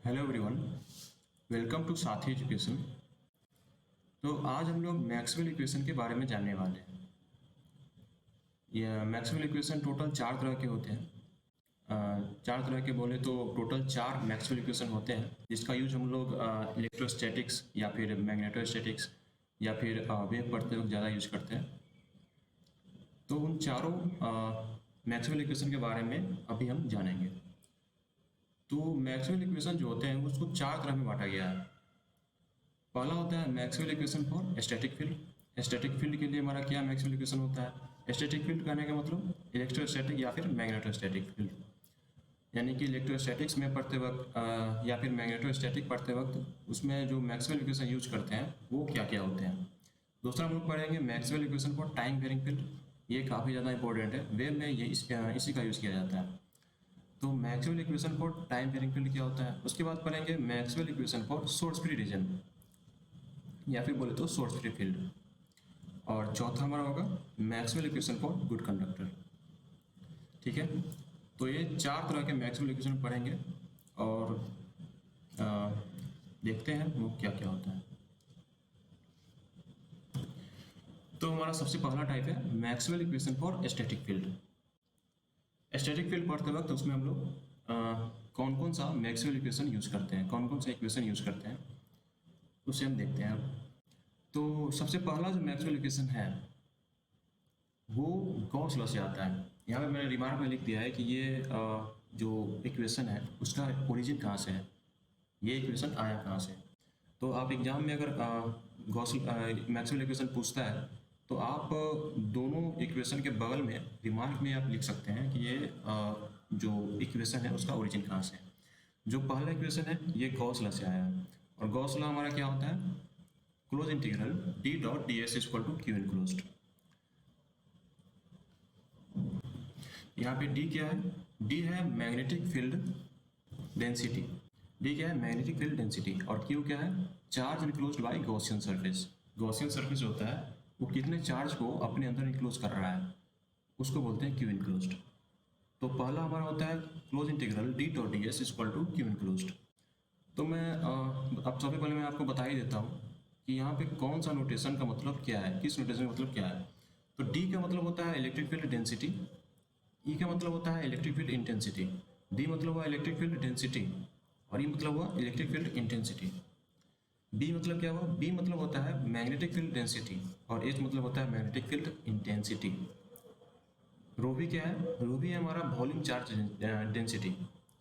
Hello everyone, welcome to साथी education. तो आज हम लोग मैक्सवेल इक्वेशन के बारे में जानने वाले हैं। ये मैक्सवेल इक्वेशन टोटल चार तरह के होते हैं। चार तरह के बोले तो टोटल चार मैक्सवेल इक्वेशन होते हैं, जिसका यूज हम लोग इलेक्ट्रोस्टैटिक्स या फिर मैग्नेटोस्टैटिक्स या फिर वेव पढ़ते वक्त ज़्यादा यूज करते हैं। तो उन चारों मैक्सवेल इक्वेशन के बारे में अभी हम जानेंगे। तो मैक्सवेल इक्वेशन जो होते हैं उसको चार तरह में बांटा गया है। पहला होता है Maxwell equation for static field. Static field के लिए हमारा क्या मैक्सवेल इक्वेशन होता है? स्टैटिक फील्ड कहने का मतलब इलेक्ट्रोस्टैटिक या फिर मैग्नेटोस्टैटिक फील्ड, यानी कि इलेक्ट्रोस्टैटिक्स में पढ़ते वक्त या फिर मैग्नेटोस्टैटिक पढ़ते वक्त उसमें जो मैक्सवेल इक्वेशन यूज करते हैं वो क्या क्या होते हैं। दूसरा हम लोग पढ़ेंगे Maxwell equation for time varying field. ये काफ़ी ज़्यादा इंपॉर्टेंट है, वेव में ये इसी का यूज़ किया जाता है। तो Maxwell equation for time varying field क्या होता है। उसके बाद पढ़ेंगे Maxwell equation for source free region या फिर बोले तो सोर्स फ्री फील्ड। और चौथा हमारा होगा Maxwell equation for good conductor. ठीक है, तो ये चार तरह के मैक्सवेल इक्वेशन पढ़ेंगे और देखते हैं वो क्या क्या होता है। तो हमारा सबसे पहला टाइप है Maxwell equation for static field. Static field पढ़ते वक्त उसमें हम लोग कौन कौन सा मैक्सवेल इक्वेशन यूज करते हैं, कौन कौन सा इक्वेशन यूज करते हैं उसे हम देखते हैं। तो सबसे पहला जो मैक्सवेल इक्वेशन है वो गॉस लॉ से आता है। यहाँ पे मैंने रिमार्क में लिख दिया है कि ये जो इक्वेशन है उसका ओरिजिन कहाँ से है, ये इक्वेशन आया कहाँ से। तो आप एग्जाम में अगर गॉस मैक्सवेल इक्वेशन पूछता है तो आप दोनों इक्वेशन के बगल में रिमार्क में आप लिख सकते हैं कि ये जो इक्वेशन है उसका ओरिजिन कहाँ से है। जो पहला इक्वेशन है ये गॉस लॉ से आया है, और गॉस लॉ हमारा क्या होता है? Close integral D dot D S equal to Q enclosed. यहाँ पे डी क्या है? डी है मैग्नेटिक फील्ड डेंसिटी। डी क्या है? Magnetic field density. और क्यू क्या है? Charge enclosed bye Gaussian surface. Gaussian surface होता है वो कितने चार्ज को अपने अंदर इनक्लोज कर रहा है उसको बोलते हैं क्यू इनक्लोज्ड। तो पहला हमारा होता है close integral D dot D S equal to Q enclosed. तो मैं अब सबसे पहले मैं आपको बता ही देता हूँ कि यहाँ पे कौन सा नोटेशन का मतलब क्या है, किस नोटेशन का मतलब क्या है। तो डी का मतलब होता है इलेक्ट्रिक फील्ड डेंसिटी, ई का मतलब होता है इलेक्ट्रिक फील्ड इंटेंसिटी, डी मतलब हुआ इलेक्ट्रिक फील्ड डेंसिटी, और ई मतलब हुआ इलेक्ट्रिक फील्ड इंटेंसिटी। बी मतलब क्या हुआ? बी मतलब होता है मैग्नेटिक फील्ड डेंसिटी, और एच मतलब होता है मैग्नेटिक फील्ड इंटेंसिटी। रो भी क्या है? रो भी है हमारा वॉल्यूम चार्ज डेंसिटी।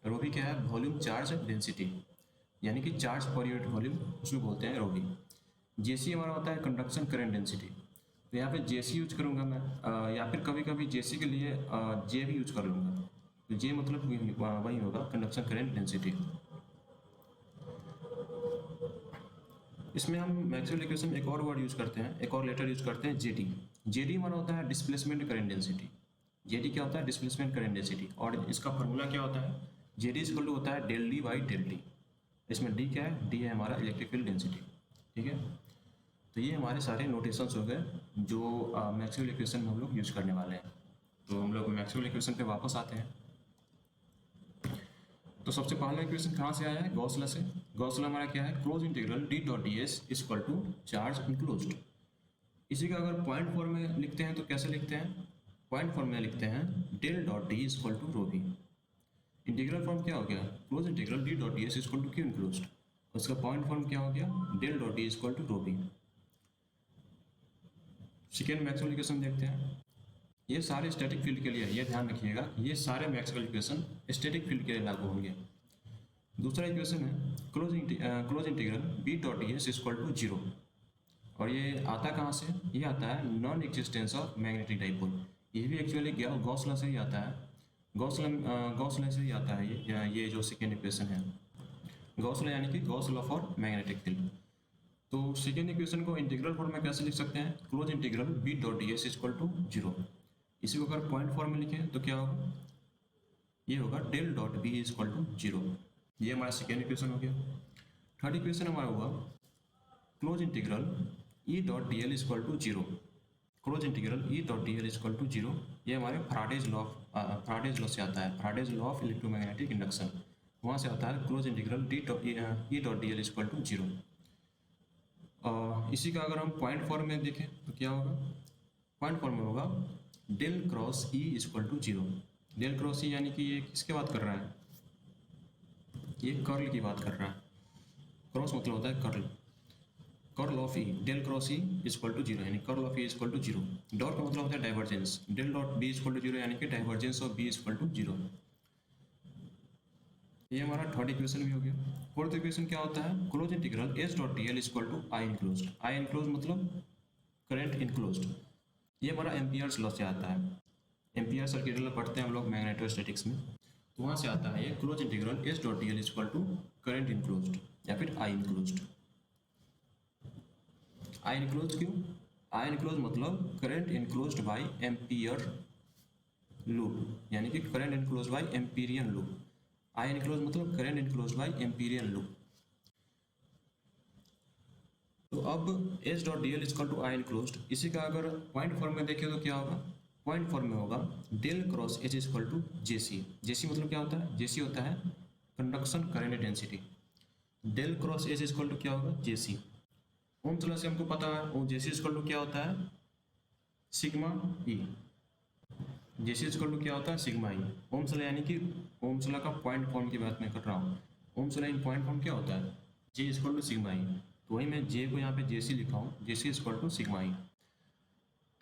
रो भी क्या है? वॉल्यूम चार्ज डेंसिटी, यानी कि चार्ज पर यूनिट वॉल्यूम उसमें बोलते हैं रो भी। जेसी हमारा होता है कंडक्शन करंट डेंसिटी। तो यहाँ पे जेसी यूज करूँगा मैं, या फिर कभी कभी जेसी के लिए जे भी यूज कर लूँगा। तो जे मतलब वही होगा कंडक्शन करंट डेंसिटी। इसमें हम मैक्सवेल इक्वेशन एक और वर्ड यूज करते हैं, एक और लेटर यूज करते हैं जेडी। जेडी हमारा होता है डिस्प्लेसमेंट करंट डेंसिटी। जेडी क्या होता है? Displacement current density. और इसका फॉर्मूला क्या होता है? जेडी इक्वल टू होता है del D by del T. इसमें डी क्या है? डी है हमारा इलेक्ट्रिक फील्ड डेंसिटी। ठीक है, तो ये हमारे सारे नोटेशंस हो गए जो मैक्सवेल इक्वेशन में हम लोग यूज करने वाले हैं। तो हम लोग मैक्सवेल इक्वेशन पे वापस आते हैं। तो सबसे पहला इक्वेशन कहाँ से आया है? गॉस लॉ से। गॉस लॉ हमारा क्या है? Close integral D dot D S equal to charge enclosed. इसी का अगर पॉइंट फॉर्म में लिखते हैं तो कैसे लिखते हैं? पॉइंट फॉर्म में लिखते हैं del dot D equal to rho V. Integral form क्या हो गया? Close integral D dot D S equal to Q enclosed. उसका पॉइंट फॉर्म क्या हो गया? Del dot D equal to rho V. Second Maxwell equation देखते हैं। ये सारे स्टैटिक फील्ड के लिए, ये ध्यान रखिएगा, ये सारे मैक्सवेल इक्वेशन स्टैटिक फील्ड के लिए लागू होंगे। दूसरा इक्वेशन है close integral B dot D S equal to zero. और ये आता कहाँ से? ये आता है non existence of magnetic dipole. ये भी एक्चुअली गॉस लॉ से ही आता है। गॉस लॉ से ही आता है ये जो सेकेंड इक्वेशन है। गॉस लॉ यानी कि Gauss law for magnetic field. तो सेकेंड इक्वेशन को इंटीग्रल फॉर्म में कैसे लिख सकते हैं? Close integral B dot D S equal to zero. इसी को अगर पॉइंट फॉर्म में लिखें तो क्या होगा? ये होगा del dot B equal to zero. ये हमारा सेकेंड इक्वेशन हो गया। थर्ड इक्वेशन हमारा हुआ close integral E dot D L equal to zero. Close integral E dot D L equal to zero, ये हमारे फ्राडेज लॉ से आता है, Faraday's law of electromagnetic induction. वहाँ से आता है close integral E.dl equal to zero. इसी का अगर हम पॉइंट फॉर्म में देखें तो क्या होगा, पॉइंट फॉर्म में होगा del cross E equal to zero. Del cross E यानी कि ये किसके बात कर रहा है, ये कर्ल की बात कर रहा है। क्रॉस मतलब होता है curl, curl of E, del cross E equal to zero यानी curl of E equal to zero. Dot का मतलब होता है divergence, del dot B equal to zero यानी कि divergence of B equal to zero. ये हमारा थर्ड इक्वेशन भी हो गया। फोर्थ इक्वेशन क्या होता है, close integral H dot D L equal to I enclose. I enclose मतलब करंट इनक्लोज। ये हमारा एम्पियर्स लॉ से आता है। एम्पियर सर्किट लॉ पढ़ते हैं हम लोग मैग्नेटोस्टैटिक्स में, तो वहाँ से आता है ये close integral H dot D L equal to current enclose या फिर आई इनक्लोज। आई इनक्लोज क्यों, आई इनक्लोज मतलब current enclosed by ampere loop यानी कि current enclosed by amperian loop. I enclose मतलब current enclosed by amperian loop. तो अब H dot D L equal to I enclosed, इसी का अगर पॉइंट फॉर्म में देखें तो क्या होगा, पॉइंट फॉर्म में होगा del cross H equal to J C. J C मतलब क्या होता है, जे सी होता है conduction current density. Del cross H equal to क्या होगा, जे सी। ओम्स लॉ से हमको पता है और जे सी इक्वल टू क्या होता है, sigma E. J C equal to क्या होता है, सिग्मा ई। ओम्स लॉ यानी कि ओम्स लॉ का पॉइंट फॉर्म की बात मैं कर रहा हूँ। Ohm's law in point form क्या होता है, J equal to sigma E. तो वही मैं जे को यहाँ पे जे सी लिखा हूँ, जे C equal to sigma E.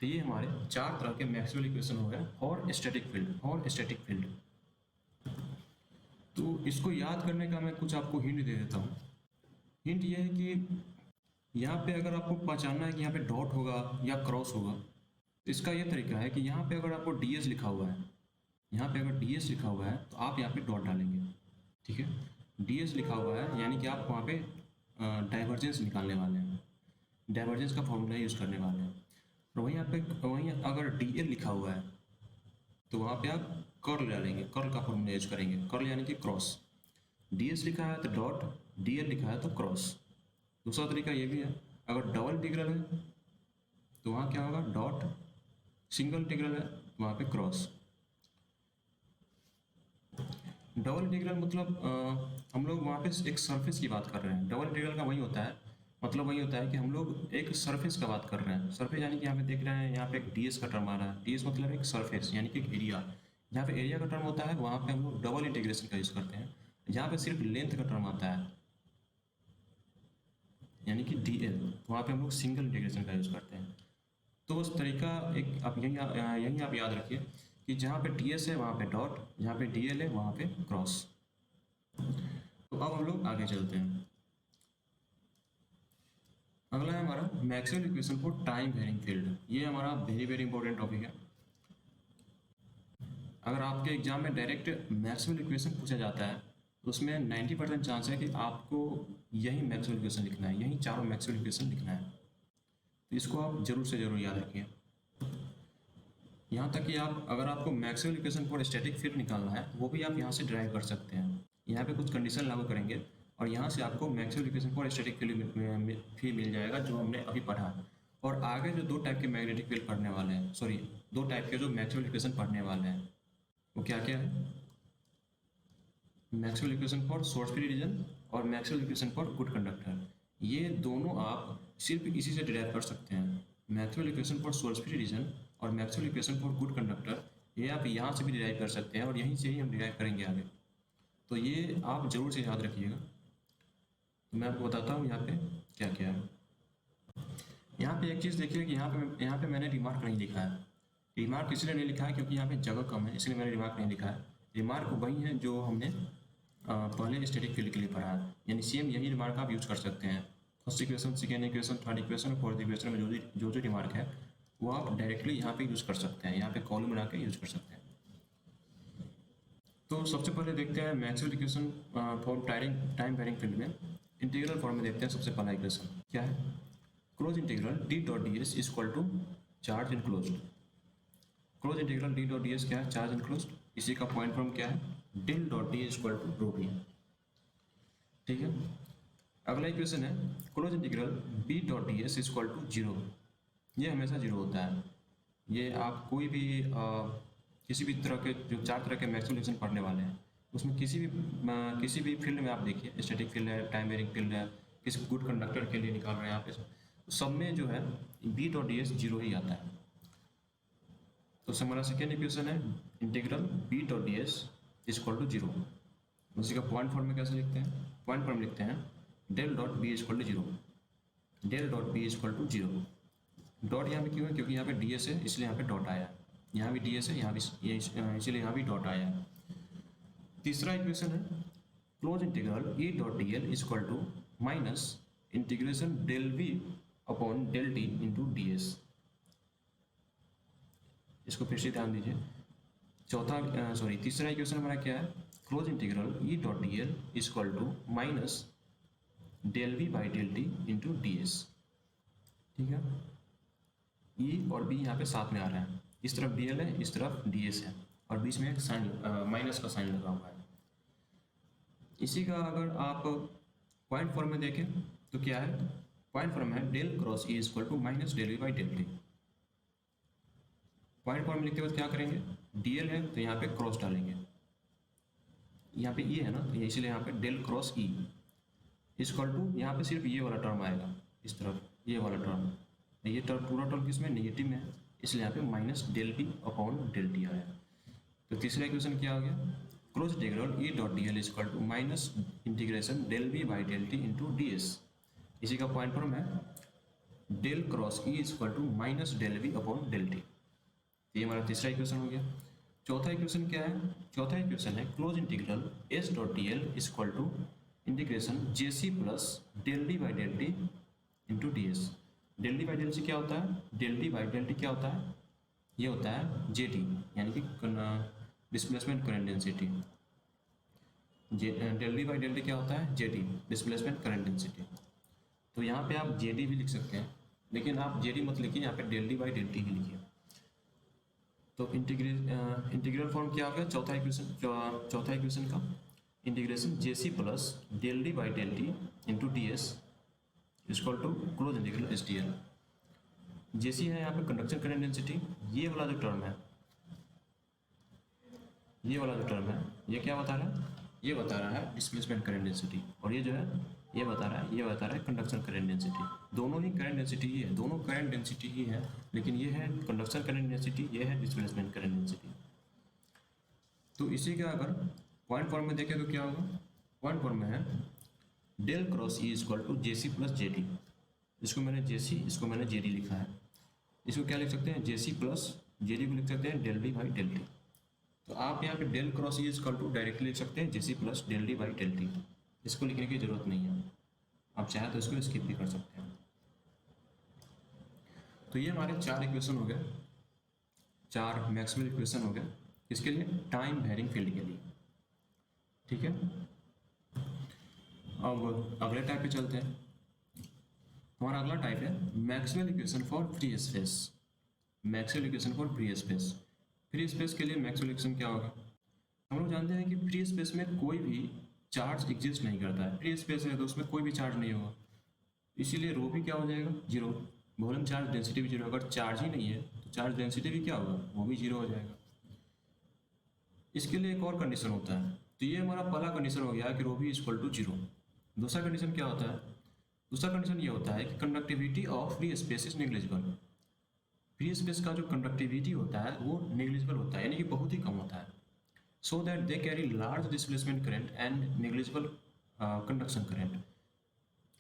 तो ये हमारे चार तरह के मैक्सवेल इक्वेशन हो गए for static field, for static field. तो इसको याद करने का मैं कुछ आपको हिंट दे देता हूँ। हिंट ये है कि यहाँ पे अगर आपको पहचानना है कि यहाँ पे डॉट होगा या क्रॉस होगा, तो इसका ये तरीका है कि यहाँ पे अगर आपको डी एस लिखा हुआ है, यहाँ पे अगर डी एस लिखा हुआ है तो आप यहाँ पे डॉट डालेंगे, ठीक है। डी एस लिखा हुआ है यानी कि आप वहाँ पे डाइवर्जेंस निकालने वाले हैं, डाइवर्जेंस का फॉर्मूला यूज़ करने वाले हैं। और वहीं अगर डी एल लिखा हुआ है तो वहाँ पे आप कर्ल डालेंगे, कर्ल का फॉर्मूला यूज करेंगे, कर्ल यानी कि क्रॉस। डी एस लिखा है तो डॉट, डी एल लिखा है तो क्रॉस। दूसरा तरीका ये भी है, अगर डबल इंटीग्रल है तो वहाँ क्या होगा, डॉट। सिंगल इंटीग्रल है वहाँ पे क्रॉस। डबल इंटीग्रल मतलब हम लोग वहाँ पे एक सरफेस की बात कर रहे हैं। डबल इंटीग्रल का वही होता है, मतलब वही होता है कि हम लोग एक सरफेस का बात कर रहे हैं। सरफेस यानी कि यहाँ पे देख रहे हैं, यहाँ पे एक डी एस का टर्म आ रहा है। डी एस मतलब एक सरफेस यानी कि एक एरिया। जहाँ पे एरिया का टर्म होता है वहाँ पे हम लोग डबल इंटीग्रेशन का यूज़ करते हैं। जहाँ पे सिर्फ लेंथ का टर्म आता है यानी कि डी एल, वहाँ पे हम लोग सिंगल इंटीग्रेशन का यूज़ करते हैं। तो उस तरीका एक आप यही आप याद रखिए कि जहाँ पे टी एस है वहाँ पे डॉट, जहाँ पे डी एल है वहाँ पे क्रॉस। तो अब हम लोग आगे चलते हैं। अगला है हमारा Maxwell equation for time varying field. ये हमारा वेरी वेरी इंपॉर्टेंट टॉपिक है। अगर आपके एग्जाम में डायरेक्ट मैक्सवेल इक्वेशन पूछा जाता है तो उसमें 90% चांस है कि आपको यही मैक्सवेल इक्वेशन लिखना है, यही चारों मैक्सवेल इक्वेशन लिखना है। तो इसको आप जरूर से जरूर याद रखिए। यहाँ तक कि आप अगर आपको Maxwell equation for static field निकालना है वो भी आप यहाँ से ड्राइव कर सकते हैं। यहाँ पे कुछ कंडीशन लागू करेंगे और यहाँ से आपको Maxwell equation for static field भी मिल जाएगा जो हमने अभी पढ़ा। और आगे जो दो टाइप के मैग्नेटिक फील्ड पढ़ने वाले हैं, सॉरी दो टाइप के जो मैक्सवेल इक्वेशन पढ़ने वाले हैं वो क्या क्या है, Maxwell equation for source free region और Maxwell equation for good conductor. ये दोनों आप सिर्फ इसी से डिराइव कर सकते हैं। Maxwell equation for source free region और Maxwell equation for good conductor, ये आप यहाँ से भी डिराइव कर सकते हैं और यहीं से ही हम डिराइव करेंगे आगे। तो ये आप जरूर से याद रखिएगा। तो मैं आपको बताता हूँ यहाँ पे क्या क्या है। यहाँ पे एक चीज़ देखिए कि यहाँ पे मैंने रिमार्क नहीं लिखा है। रिमार्क इसलिए नहीं लिखा है क्योंकि यहाँ पे जगह कम है, इसलिए मैंने रिमार्क नहीं लिखा है। रिमार्क वही है जो हमने पहले स्टैटिक फील्ड के लिए पढ़ा है, यानी सेम यही रिमार्क आप यूज़ कर सकते हैं। First equation, second equation, third equation और फोर्थ इक्वेशन में जो रिमार्क है वो आप डायरेक्टली यहाँ पे यूज़ कर सकते हैं, यहाँ पे कॉलम बना के यूज़ कर सकते हैं। तो सबसे पहले देखते हैं Maxwell equation for time varying field में इंटीग्रल फॉर्म में देखते हैं। सबसे पहला इक्वेशन क्या है, close integral D dot D S equal to charge enclosed. Close integral D dot D S क्या है, चार्ज इनक्लोज्ड। इसी का पॉइंट फॉर्म क्या है, del dot D equal to rho D, ठीक है। अगला इक्वेशन है close integral B dot D S equal to zero. ये हमेशा जीरो होता है। ये आप कोई भी किसी भी तरह के जो चार तरह के मैक्सवेल इक्वेशन पढ़ने वाले हैं उसमें किसी भी फील्ड में आप देखिए, स्टैटिक फील्ड है, टाइम वेरिंग फील्ड है, किसी गुड कंडक्टर के लिए निकाल रहे हैं आप, तो सब में जो है B dot D S zero ही आता है। तो हमारा सेकेंड इक्वेशन है integral B dot D S is equal to zero. उसी का पॉइंट फॉर्म में कैसे लिखते हैं? पॉइंट फॉर्म लिखते हैं del dot B is equal to zero, del dot B is equal to zero. Dot यहाँ पे क्यों है? क्योंकि यहाँ पे डी एस है इसलिए यहाँ पे डॉट आया है, यहाँ भी डी एस है, यहाँ भी इसलिए यहाँ भी डॉट आया है। तीसरा इक्वेशन है close integral E dot D L is equal to minus integration del V upon del T into D S. इसको फिर से ध्यान दीजिए। तीसरा इक्वेशन हमारा क्या है? Close integral E dot D L is equal to minus del V by del T into D S. ठीक है, ई और बी यहाँ पे साथ में आ रहा है, इस तरफ डी एल है, इस तरफ डी एस है, और बीच में एक साइन माइनस का साइन लगा हुआ है। इसी का अगर आप पॉइंट फॉर्म में देखें तो क्या है? पॉइंट फॉर्म है del cross E is equal to minus del V by del T. Point form लिखते वक्त क्या करेंगे? डी एल है तो यहाँ पे क्रॉस डालेंगे, यहाँ पे ई है ना, तो इसलिए यहाँ पे del cross E equal to, यहाँ पे सिर्फ ये वाला टर्म आएगा, इस तरफ ये वाला टर्म, ये टर्म पूरा टर्म किसमें? नेगेटिव में है, इसलिए यहाँ पे minus del B upon del T आया। तो तीसरा इक्वेशन क्या हो गया? Close integral E dot D L equal to minus integration del B by del T into D S. इसी का पॉइंट फॉर्म है del cross E equal to minus del B upon del T. ये हमारा तीसरा equation हो गया। चौथा equation क्या है? चौथा इक्वेशन है close integral S dot D L equal to integration J C plus del D by del T into D S. Del D by del C क्या होता है? Del D by del T क्या होता है? ये होता है जे टी, यानी कि displacement current density. Del D by del T क्या होता है? J T, displacement current density. तो यहाँ पे आप जे डी भी लिख सकते हैं, लेकिन आप जे डी मत लिखिए, यहाँ पे del D by del T ही लिखिए। तो इंटीग्रल फॉर्म क्या हो गया? चौथा इक्वेशन का integration J C plus del D by del T into D S equal to close integral S D L. J C है यहाँ पे कंडक्शन करंट डेंसिटी, ये वाला जो टर्म है, ये क्या बता रहा है? ये बता रहा है डिस्प्लेसमेंट करंट डेंसिटी, और ये जो है ये बता रहा है कंडक्शन करंट डेंसिटी। दोनों ही करंट डेंसिटी ही है, दोनों करंट डेंसिटी ही है, लेकिन ये है कंडक्शन करंट डेंसिटी, ये है डिस्प्लेसमेंट करंट डेंसिटी। तो इसी का अगर पॉइंट फॉर्म में देखें तो क्या होगा? पॉइंट फॉर्म में है del cross E equal to J C plus J D. इसको मैंने जे सी, इसको मैंने जे डी लिखा है। इसको क्या लिख सकते हैं? J C plus J D को लिख सकते हैं del D by del T. तो आप यहाँ पे del cross E equal to directly लिख सकते हैं J C plus del D by del T. इसको लिखने की जरूरत नहीं है, आप चाहे तो इसको स्किप भी कर सकते हैं। तो ये हमारे 4 इक्वेशन हो गए, 4 मैक्सवेल इक्वेशन हो गए, इसके लिए टाइम वेरिंग फील्ड के लिए। ठीक है, अब अगले टाइप पे चलते हैं। हमारा अगला टाइप है Maxwell equation for free space. Maxwell equation for free space. Free space के लिए मैक्सवेल इक्वेशन क्या होगा? हम लोग जानते हैं कि फ्री स्पेस में कोई भी चार्ज एग्जिस्ट नहीं करता है। फ्री स्पेस है तो उसमें कोई भी चार्ज नहीं होगा, इसीलिए रो भी क्या हो जाएगा? जीरो। वॉल्यूम चार्ज डेंसिटी भी जीरो। अगर चार्ज ही नहीं है तो चार्ज डेंसिटी भी क्या होगा? वो भी जीरो हो जाएगा। इसके लिए एक और कंडीशन होता है, तो ये हमारा पहला कंडीशन हो गया कि रो भी इक्वल टू जीरो। दूसरा कंडीशन क्या होता है? दूसरा कंडीशन ये होता है कि conductivity of free space is negligible. Free space का जो कंडक्टिविटी होता है वो नेग्लिजिबल होता है, यानी कि बहुत ही कम होता है। So that they carry large displacement current and negligible conduction current.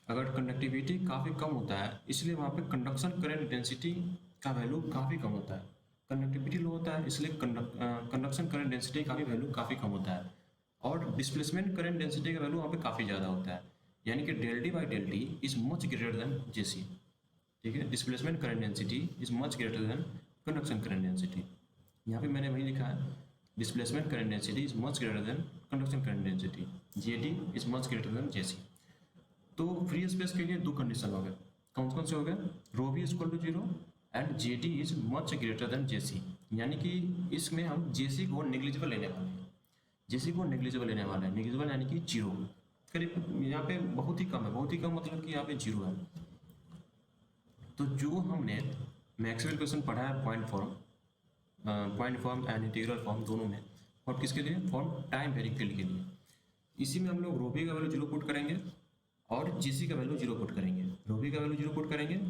अगर कंडक्टिविटी काफ़ी कम होता है इसलिए वहाँ पे कंडक्शन करंट डेंसिटी का वैल्यू काफ़ी कम होता है। कंडक्टिविटी लो होता है इसलिए कंडक्शन करंट डेंसिटी का भी वैल्यू काफ़ी कम होता है, और डिस्प्लेसमेंट करंट डेंसिटी का वैल्यू वहाँ पे काफ़ी ज़्यादा होता है, यानी कि del D by del T is much greater than J C. ठीक है, displacement current density is much greater than conduction current density. यहाँ पे मैंने वही लिखा है, displacement current density is much greater than conduction current density, J D is much greater than J C. तो free space के लिए 2 कंडीशन हो गए। कौन कौन से हो गए? रो भी equal to zero and J D is much greater than J C, यानी कि इसमें हम जे सी को नेग्लिजिबल लेने वाले हैं। जे सी को नेग्लिजिबल लेने वाले हैं, नेग्लिजिबल यानी कि जीरो, करीब यहाँ पे बहुत ही कम है। बहुत ही कम मतलब कि यहाँ पे जीरो है। तो जो हमने मैक्सवेल इक्वेशन पढ़ा है point form and integral form दोनों में, और किसके लिए, फॉर टाइम वेरिंग फील्ड के लिए। इसी में हम लोग रो बी का वैल्यू 0 पुट करेंगे और जी सी का वैल्यू 0 पुट करेंगे। रो बी का वैल्यू 0 पुट करेंगे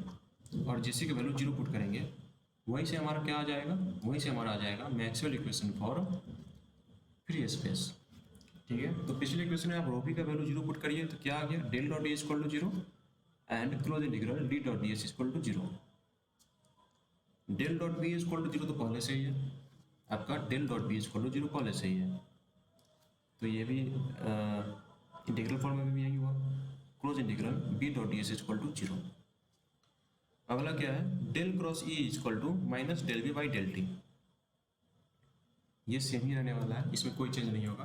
और जी सी का वैल्यू 0 पुट करेंगे। वहीं से हमारा क्या आ जाएगा, वहीं से हमारा आ जाएगा Maxwell equation for free space. ठीक है, तो पिछले इक्वेशन में आप रो बी का वैल्यू 0 पुट करिए तो क्या आ गया, del dot D is equal to 0 and close integral D dot D S is equal to 0। Del dot B is equal to 0 तो पहले से ही है, आपका del dot B is equal to 0 पहले से ही है, तो ये भी इंटीग्रल फॉर्म में भी यही हुआ, close integral B dot D S is equal to 0। अगला क्या है, del cross E is equal to minus del B by del T, ये सेम ही रहने वाला है, इसमें कोई चेंज नहीं होगा।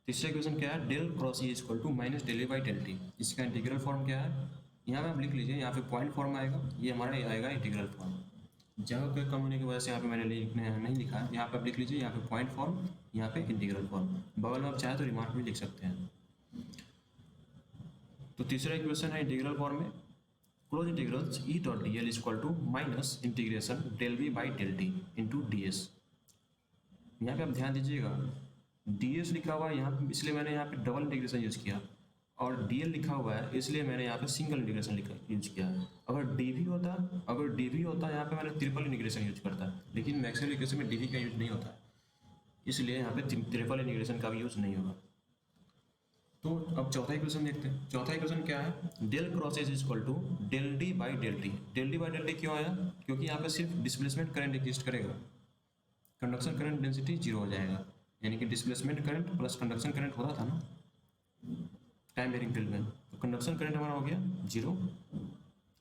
तीसरा इक्वेशन क्या है, del cross E is equal to minus del B by del T, इसका इंटीग्रल फॉर्म क्या है, यहाँ पे आप लिख लीजिए, यहाँ पे पॉइंट फॉर्म आएगा, ये हमारा आएगा इंटीग्रल फॉर्म। जगह के कम होने की वजह से यहाँ पे मैंने नहीं लिखा है, यहाँ पे आप लिख लीजिए, यहाँ पे पॉइंट फॉर्म, यहाँ पे इंटीग्रल फॉर्म, बगल में आप चाहे तो रिमार्क भी लिख सकते हैं। तो तीसरा इक्वेशन है इंटीग्रल फॉर्म में, close integral E dot D L is equal to minus integration del B by del T into D S. यहाँ पे आप ध्यान दीजिएगा, डी एस लिखा हुआ है यहाँ पे, इसलिए मैंने यहाँ पे डबल इंटीग्रेशन यूज़ किया, और डी एल लिखा हुआ है इसलिए मैंने यहाँ पे सिंगल इंटीग्रेशन लिखा यूज किया। अगर डी भी होता यहाँ पे मैंने ट्रिपल इंटीग्रेशन यूज करता, लेकिन मैक्सवेल इक्वेशन में डी का यूज नहीं होता, इसलिए यहाँ पे ट्रिपल इंटीग्रेशन का भी यूज नहीं होगा। तो अब चौथा इक्वेशन देखते हैं। चौथा इक्वेशन क्या है, del cross H is equal to del D by del T. Del D by del T क्यों आया, क्योंकि यहाँ पे सिर्फ डिस्प्लेसमेंट करंट एग्जिस्ट करेगा, कंडक्शन करंट डेंसिटी 0 हो जाएगा, यानी कि displacement current plus conduction current होता था ना टाइम वेरिंग फील्ड में, तो कंडक्शन करंट हमारा हो गया 0,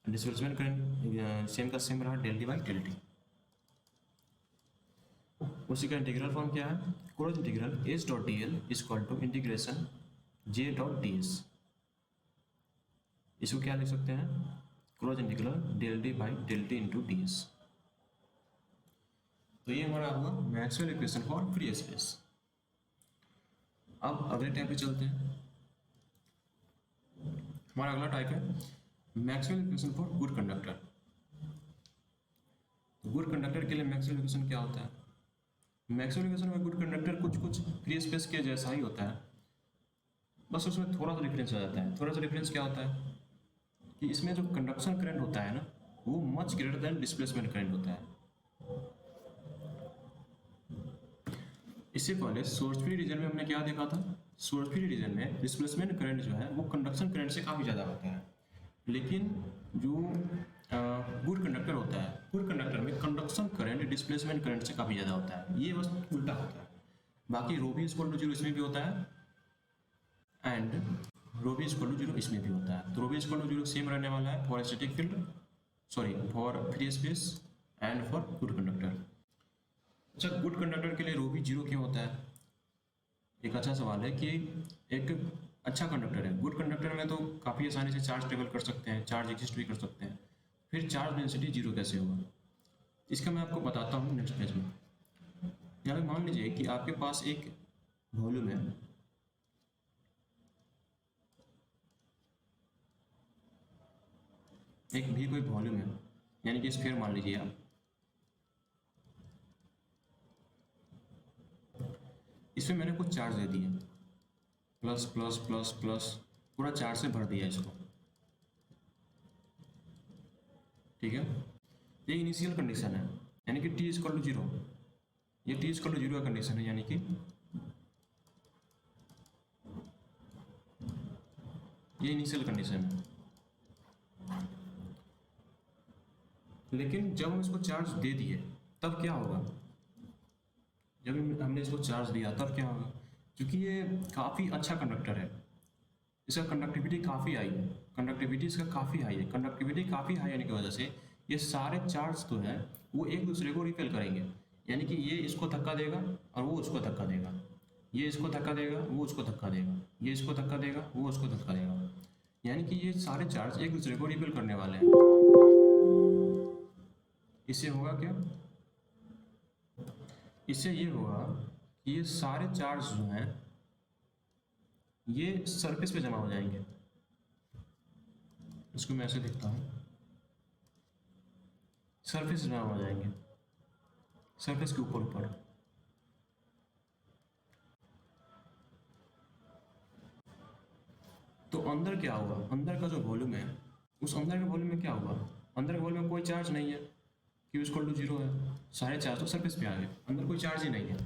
डिस्प्लेसमेंट करंट सेम का सेम रहा del D by del T. उसी का इंटीग्रल फॉर्म क्या है, close integral H dot D L is equal to integration J dot D S. इसको क्या लिख सकते हैं, close integral del D by del T into D S. तो ये हमारा हुआ Maxwell equation for free space. अब अगले टाइप पे चलते हैं। हमारा अगला टाइप है Maxwell equation for good conductor. Good conductor के लिए मैक्सवेल इक्वेशन क्या होता है, मैक्सवेल इक्वेशन में गुड कंडक्टर कुछ फ्री स्पेस के जैसा ही होता है, बस उसमें थोड़ा सा डिफरेंस आ जाता है। थोड़ा सा डिफरेंस क्या होता है कि इसमें जो कंडक्शन करंट होता है ना, वो much greater then displacement current होता है। इससे पहले सोर्स फ्री रीजन में हमने क्या देखा था, सोर्स फ्री रीजन में डिस्प्लेसमेंट करंट जो है वो कंडक्शन करंट से काफ़ी ज़्यादा होता है, लेकिन जो गुड कंडक्टर होता है, गुड कंडक्टर में कंडक्शन करंट डिस्प्लेसमेंट करंट से काफ़ी ज़्यादा होता है, ये बस उल्टा होता है। बाकी रो बी इक्वल टू 0 इसमें भी होता है and rho B equal to 0 इसमें भी होता है। तो rho B equal to 0 same रहने वाला है for static field, sorry for free space and for good conductor. अच्छा, गुड कंडक्टर के लिए रो बी 0 क्यों होता है, एक अच्छा सवाल है कि एक अच्छा कंडक्टर है, गुड कंडक्टर में तो काफ़ी आसानी से चार्ज ट्रेवल कर सकते हैं, चार्ज एग्जिस्ट भी कर सकते हैं, फिर चार्ज डेंसिटी 0 कैसे होगा, इसका मैं आपको बताता हूँ नेक्स्ट पेज में। यहाँ पे मान लीजिए कि आपके पास एक वॉल्यूम है, एक भी कोई वॉल्यूम है, यानी कि स्फीयर मान लीजिए आप, इसमें मैंने कुछ चार्ज दे दिए, प्लस प्लस प्लस प्लस, पूरा चार्ज से भर दिया इसको, ठीक है। ये इनिशियल कंडीशन है, यानी कि टी इक्वल टू 0, ये टी इक्वल टू 0 का कंडीशन है, यानी कि ये इनिशियल कंडीशन है। लेकिन जब हम इसको चार्ज दे दिए तब क्या होगा, जब हमने इसको चार्ज दिया तब क्या होगा, क्योंकि ये काफ़ी अच्छा कंडक्टर है, इसका कंडक्टिविटी काफ़ी हाई है, कंडक्टिविटी इसका काफ़ी हाई है, कंडक्टिविटी काफ़ी हाई होने की वजह से ये सारे चार्ज तो है वो एक दूसरे को रिपेल करेंगे, यानी कि ये इसको धक्का देगा और वो उसको धक्का देगा, ये इसको धक्का देगा वो उसको धक्का देगा, ये इसको धक्का देगा वो उसको धक्का देगा, यानी कि ये सारे चार्ज एक दूसरे को रिपेल करने वाले हैं। इससे होगा क्या, इससे ये होगा कि ये सारे चार्ज जो हैं ये सरफेस पे जमा हो जाएंगे। इसको मैं ऐसे देखता हूँ, सरफेस जमा हो जाएंगे, सरफेस के ऊपर ऊपर, तो अंदर क्या हुआ, अंदर का जो वॉल्यूम है उस अंदर के वॉल्यूम में क्या हुआ, अंदर के वॉल्यूम में कोई चार्ज नहीं है, क्यू इक्वल टू जीरो है, सारे चार्ज तो सरफेस पे आ गए, अंदर कोई चार्ज ही नहीं है,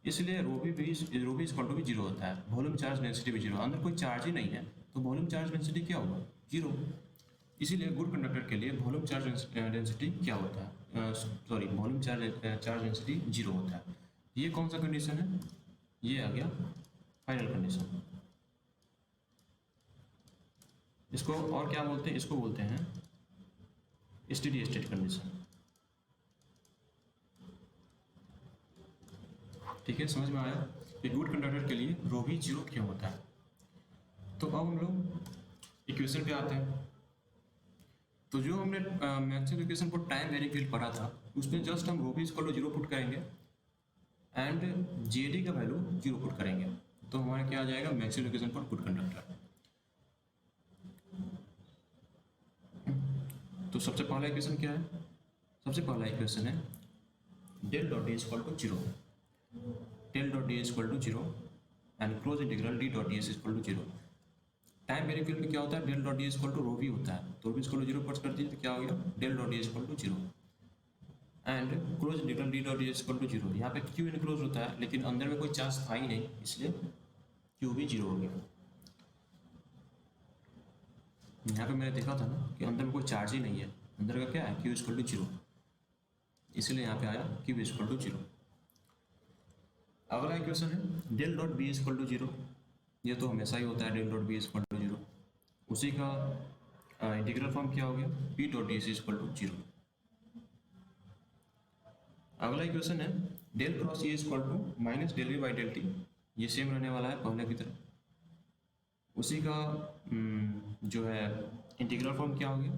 इसलिए रो भी इक्वल टू भी जीरो होता है, वॉल्यूम चार्ज डेंसिटी भी जीरो, अंदर कोई चार्ज ही नहीं है तो वॉल्यूम चार्ज डेंसिटी क्या होगा, जीरो। इसीलिए गुड कंडक्टर के लिए वॉल्यूम चार्ज डेंसिटी क्या होता है, sorry volume charge density zero होता है। ये कौन सा कंडीशन है, ये आ गया फाइनल कंडीशन। इसको और क्या बोलते हैं, इसको बोलते हैं स्टेडी स्टेट कंडीशन। ठीक है, समझ में आया कि गुड कंडक्टर के लिए रो भी जीरो क्यों होता है। तो अब हम लोग इक्वेशन पे आते हैं। तो जो हमने मैक्सवेल इक्वेशन को टाइम वेरिंग फील्ड पढ़ा था उसमें जस्ट हम रो भी इक्वल टू जीरो पुट करेंगे एंड जेडी का वैल्यू जीरो पुट करेंगे, तो हमारा क्या आ जाएगा Maxwell equation for good conductor. तो सबसे पहला इक्वेशन क्या है, सबसे पहला इक्वेशन है del dot D equal to zero, del dot D equal to zero and close integral D dot D equal to zero. Time varying field में क्या होता है, del dot D equal to rho भी होता है, तो rho equal to zero put कर दिए तो क्या हो गया del dot D equal to zero and close integral D dot D equal to zero. यहाँ पे क्यू इनक्लोज होता है लेकिन अंदर में कोई चार्ज था ही नहीं इसलिए क्यू भी जीरो हो गया। यहाँ पे मैंने देखा था ना कि अंदर में कोई चार्ज ही नहीं है, अंदर का क्या है क्यू इक्वल टू जीरो, इसलिए यहाँ पे आया क्यू इक्वल टू जीरो। अगला इक्वेशन है del dot B equal to zero, ये तो हमेशा ही होता है del dot B equal to zero, उसी का इंटीग्रल फॉर्म क्या हो गया P dot D equal to zero. अगला इक्वेशन है del cross E equal to minus del V by del T, ये सेम रहने वाला है पहले की तरह, उसी का जो है इंटीग्रल फॉर्म क्या हो गया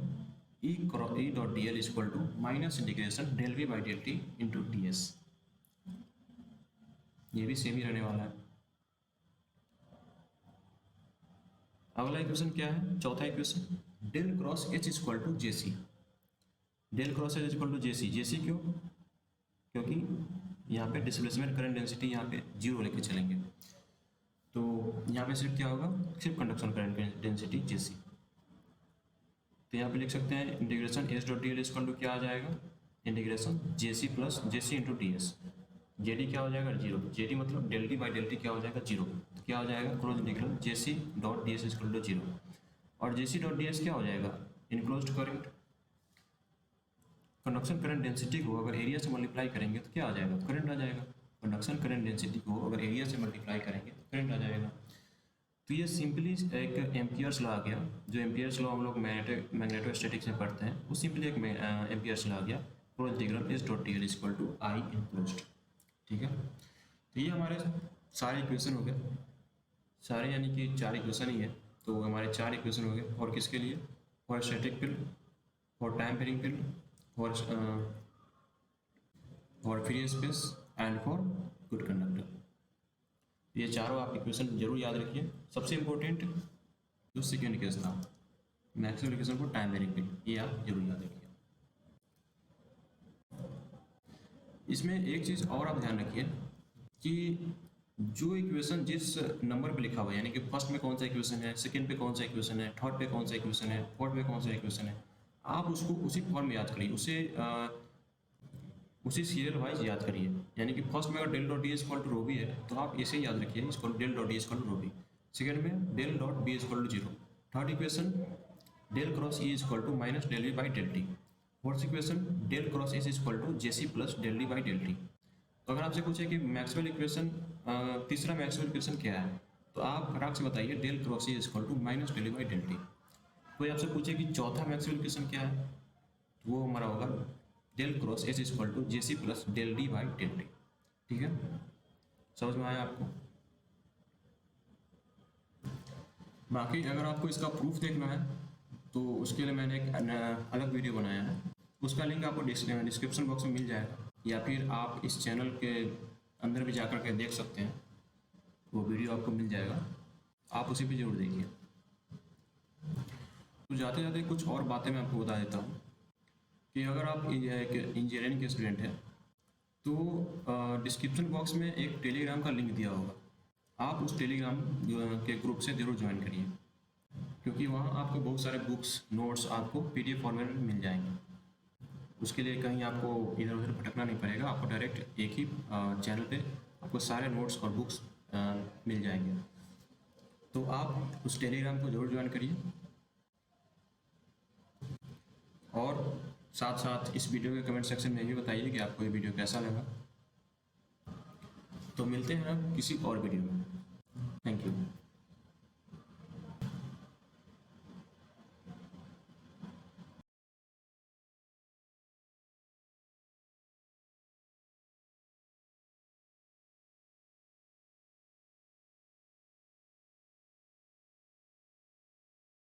E dot D L equal to minus integration del V by del T into D S, ये भी सेम ही रहने वाला है। अगला इक्वेशन क्या है, चौथा equation del cross H equal to J C, del cross H equal to J C, J C क्यों, क्योंकि यहाँ पे डिस्प्लेसमेंट करंट डेंसिटी यहाँ पे जीरो लेके चलेंगे, तो यहाँ पे सिर्फ क्या होगा सिर्फ conduction current density J C, तो यहाँ पे लिख सकते हैं integration S dot D L equal to क्या आ जाएगा integration J C plus J C into D S, J D क्या हो जाएगा जीरो, जे डी मतलब del T by del T क्या हो जाएगा जीरो, तो क्या हो जाएगा close integral J C dot D S equal to zero, और J C dot D S क्या हो जाएगा enclosed current, conduction current density को अगर एरिया से मल्टीप्लाई करेंगे तो क्या आ जाएगा करंट आ जाएगा, कंडक्शन करंट डेंसिटी को अगर एरिया से मल्टीप्लाई करेंगे तो करंट आ जाएगा। तो ये सिंपली एक एम्पियर्स लॉ आ गया, जो एम्पियर्स लॉ हम लोग मैग्नेटोस्टैटिक्स में पढ़ते हैं वो सिंपली एक एम्पियर्स लॉ आ गया close integral S dot T L equal to I enclosed. ठीक है, तो ये हमारे सारे इक्वेशन हो गए, सारे यानी कि चार इक्वेशन ही है, तो हमारे चार इक्वेशन हो गए, और किसके लिए for static field, for time varying field, for free space and for good conductor. ये चारों आप इक्वेशन जरूर याद रखिए। सबसे इम्पोर्टेंट जो सेकेंड केस था Maxwell equation for time varying field, ये आप जरूर याद रखिए। इसमें एक चीज़ और आप ध्यान रखिए कि जो इक्वेशन जिस नंबर पे लिखा हुआ है, यानी कि फर्स्ट में कौन सा इक्वेशन है, सेकंड पे कौन सा इक्वेशन है, थर्ड पे कौन सा इक्वेशन है, फोर्थ पे कौन सा इक्वेशन है, आप उसको उसी फॉर्म में याद करिए, उसी सीरियल वाइज याद करिए। यानी कि फर्स्ट में अगर del dot D equal to rho B है तो आप ऐसे ही याद रखिए इसको del dot D equal to rho B, second में del dot B equal to zero, third equation del cross E equal to minus del V by del T, fourth equation del cross S equal to J C plus del D by del T. तो अगर आपसे पूछे कि Maxwell equation तीसरा Maxwell equation क्या है, तो आप फटाक से बताइए del cross A equal to minus del by del T. कोई आपसे पूछे कि चौथा मैक्सवेल इक्वेशन क्या है, तो वो हमारा होगा del cross S equal to J C plus del D by del T. ठीक है, समझ में आया आपको। बाकी अगर आपको इसका प्रूफ देखना है तो उसके लिए मैंने एक अलग वीडियो बनाया है, उसका लिंक आपको डिस्क्रिप्शन बॉक्स में मिल जाएगा, या फिर आप इस चैनल के अंदर भी जाकर के देख सकते हैं, वो वीडियो आपको मिल जाएगा, आप उसी पे जरूर देखिए। तो जाते जाते कुछ और बातें मैं आपको बता देता हूँ कि अगर आप एक इंजीनियरिंग के स्टूडेंट हैं तो डिस्क्रिप्शन बॉक्स में एक टेलीग्राम का लिंक दिया होगा, आप उस टेलीग्राम के ग्रुप से जरूर ज्वाइन करिए। क्योंकि वहाँ आपको बहुत सारे बुक्स नोट्स आपको PDF फॉर्मेट में मिल जाएंगे। उसके लिए कहीं आपको इधर उधर भटकना नहीं पड़ेगा, आपको डायरेक्ट एक ही चैनल पे आपको सारे नोट्स और बुक्स मिल जाएंगे। तो आप उस टेलीग्राम को ज़रूर ज्वाइन करिए और साथ साथ इस वीडियो के कमेंट सेक्शन में भी बताइए कि आपको ये वीडियो कैसा लगा। तो मिलते हैं अब किसी और वीडियो में। Thank you.